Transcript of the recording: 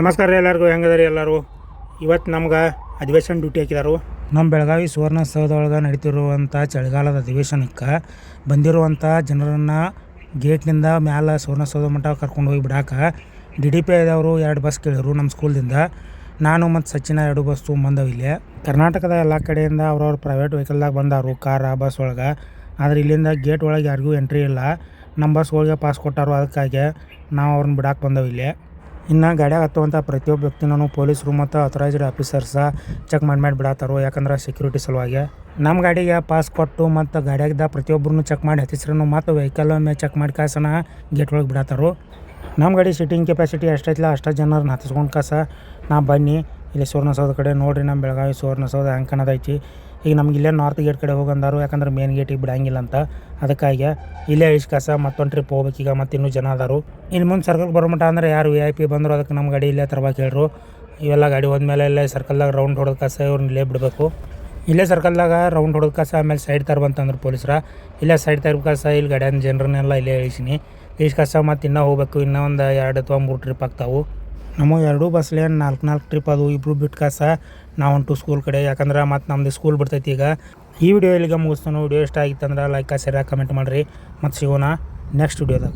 ನಮಸ್ಕಾರ ರೀ ಎಲ್ಲರಿಗೂ. ಹೆಂಗದ ರೀ ಎಲ್ಲರೂ? ಇವತ್ತು ನಮ್ಗೆ ಅಧಿವೇಶನ ಡ್ಯೂಟಿ ಹಾಕಿದಾರು. ನಮ್ಮ ಬೆಳಗಾವಿ ಸುವರ್ಣಸೌಧದೊಳಗೆ ನಡೀತಿರುವಂಥ ಚಳಿಗಾಲದ ಅಧಿವೇಶನಕ್ಕೆ ಬಂದಿರುವಂಥ ಜನರನ್ನು ಗೇಟ್ನಿಂದ ಮ್ಯಾಲೆ ಸುವರ್ಣಸೌಧ ಮಟ್ಟ ಕರ್ಕೊಂಡು ಹೋಗಿ ಬಿಡಾಕೆ DDP ಆದವರು 2 ಬಸ್ ಕೇಳಿದ್ರು ನಮ್ಮ ಸ್ಕೂಲ್ದಿಂದ. ನಾನು ಮತ್ತು ಸಚಿನ 2 ಬಸ್ ತೊಗೊಂಬಂದವು. ಇಲ್ಲೇ ಕರ್ನಾಟಕದ ಎಲ್ಲ ಕಡೆಯಿಂದ ಅವ್ರವ್ರ ಪ್ರೈವೇಟ್ ವೆಹಿಕಲ್ದಾಗ ಬಂದಾರು, ಕಾರ ಬಸ್ ಒಳಗೆ. ಆದರೆ ಇಲ್ಲಿಂದ ಗೇಟ್ ಒಳಗೆ ಯಾರಿಗೂ ಎಂಟ್ರಿ ಇಲ್ಲ. ನಮ್ಮ ಬಸ್ ಒಳಗೆ ಪಾಸ್ ಕೊಟ್ಟಾರು, ಅದಕ್ಕಾಗಿ ನಾವು ಅವ್ರನ್ನ ಬಿಡಾಕೆ ಬಂದವು. ಇಲ್ಲೇ ಇನ್ನು ಗಾಡಿಯಾಗ ಹತ್ತುವಂಥ ಪ್ರತಿಯೊಬ್ಬ ವ್ಯಕ್ತಿನೂ ಪೊಲೀಸರು ಮತ್ತು ಅಥರೈಸ್ಡ್ ಆಫೀಸರ್ಸ ಚೆಕ್ ಮಾಡಿ ಬಿಡತ್ತಾರು, ಯಾಕಂದ್ರೆ ಸೆಕ್ಯೂರಿಟಿ ಸಲುವಾಗಿ. ನಮ್ಮ ಗಾಡಿಗೆ ಪಾಸ್ ಕೊಟ್ಟು ಮತ್ತು ಗಾಡಿಯಾಗಿದ್ದ ಪ್ರತಿಯೊಬ್ಬರನ್ನು ಚೆಕ್ ಮಾಡಿ ಹತ್ತಿಸ್ರನ್ನು ಮತ್ತು ವೆಹಿಕಲ್ ಒಮ್ಮೆ ಚೆಕ್ ಮಾಡಿ ಕಾಸನ ಗೇಟ್ ಒಳಗೆ ಬಿಡತ್ತಾರು. ನಮ್ಮ ಗಾಡಿ ಸಿಟ್ಟಿಂಗ್ ಕೆಪಾಸಿಟಿ ಎಷ್ಟೈತಿಲ್ಲ ಅಷ್ಟು ಜನರನ್ನ ಹತ್ತಿಸ್ಕೊಂಡು ಕಾಸ ನಾ ಬನ್ನಿ ಇಲ್ಲಿ ಸುವರ್ಣಸೌಧ ಕಡೆ ನೋಡಿರಿ. ನಮ್ಮ ಬೆಳಗಾವಿ ಸುವರ್ಣಸೌಧ ಹೆಂಗೆ ಕಾಣದೈತಿ. ಈಗ ನಮ್ಗೆ ಇಲ್ಲೇ ನಾರ್ತ್ ಗೇಟ್ ಕಡೆ ಹೋಗಂದಾರು, ಯಾಕಂದ್ರೆ ಮೇನ್ ಗೇಟಿಗೆ ಬಿಡಂಗಿಲ್ಲ ಅಂತ. ಅದಕ್ಕಾಗಿ ಇಲ್ಲೇ ಇಳಿಸ್ಕಾಸ ಮತ್ತೊಂದು ಟ್ರಿಪ್ ಹೋಗ್ಬೇಕೀಗ. ಮತ್ತು ಇನ್ನೂ ಜನ ಅದಾರು. ಇನ್ನು ಮುಂದೆ ಸರ್ಕಲ್ಗೆ ಬರೋಮಟ ಅಂದ್ರೆ ಯಾರು VIP ಬಂದರು ಅದಕ್ಕೆ ನಮ್ಮ ಗಾಡಿ ಇಲ್ಲೇ ತರ್ಬೇಕು ಹೇಳ್ರು. ಇವೆಲ್ಲ ಗಾಡಿ ಹೋದ್ಮೇಲೆ ಇಲ್ಲೇ ಸರ್ಕಲ್ದಾಗ ರೌಂಡ್ ಹೊಡೆದ ಕಾಸ ಇವ್ರನ್ನ ಇಲ್ಲೇ ಬಿಡಬೇಕು. ಇಲ್ಲೇ ಸರ್ಕಲ್ದಾಗ ರೌಂಡ್ ಹೊಡೆದ ಕಾಸ ಆಮೇಲೆ ಸೈಡ್ ತರ್ಬಂತಂದ್ರೆ ಪೊಲೀಸರ ಇಲ್ಲೇ ಸೈಡ್ ತರ್ಬೇಕಾಸ ಇಲ್ಲಿ ಗಾಡಿಯ ಜನರನ್ನೆಲ್ಲ ಇಲ್ಲೇ ಇಳಿಸಿನಿ. ಇಳಿಸ್ಕಾಸ ಮತ್ತು ಇನ್ನೂ ಹೋಗ್ಬೇಕು. ಇನ್ನೂ ಒಂದು 2 ಅಥವಾ 3 ಟ್ರಿಪ್ ಆಗ್ತಾವೆ. ನಮ್ಮ 2 ಬಸ್ಲೇನು 4 ಟ್ರಿಪ್ ಅದು. ಇಬ್ಬರು ಬಿಟ್ಟು ಕಾಸ ನಾವು ಹೊಂಟು ಸ್ಕೂಲ್ ಕಡೆ, ಯಾಕಂದ್ರೆ ಮತ್ತು ನಮ್ಮದು ಸ್ಕೂಲ್ ಬಿಡ್ತೈತಿ ಈಗ. ಈ ವಿಡಿಯೋ ಇಲ್ಲಿಗೆ ಮುಗಿಸ್ತಾನು. ವಿಡಿಯೋ ಇಷ್ಟ ಆಗಿತ್ತಂದ್ರೆ ಲೈಕ್ ಶೇರ್ ಕಮೆಂಟ್ ಮಾಡಿರಿ. ಮತ್ತು ಸಿಗೋಣ ನೆಕ್ಸ್ಟ್ ವಿಡಿಯೋದಾಗ.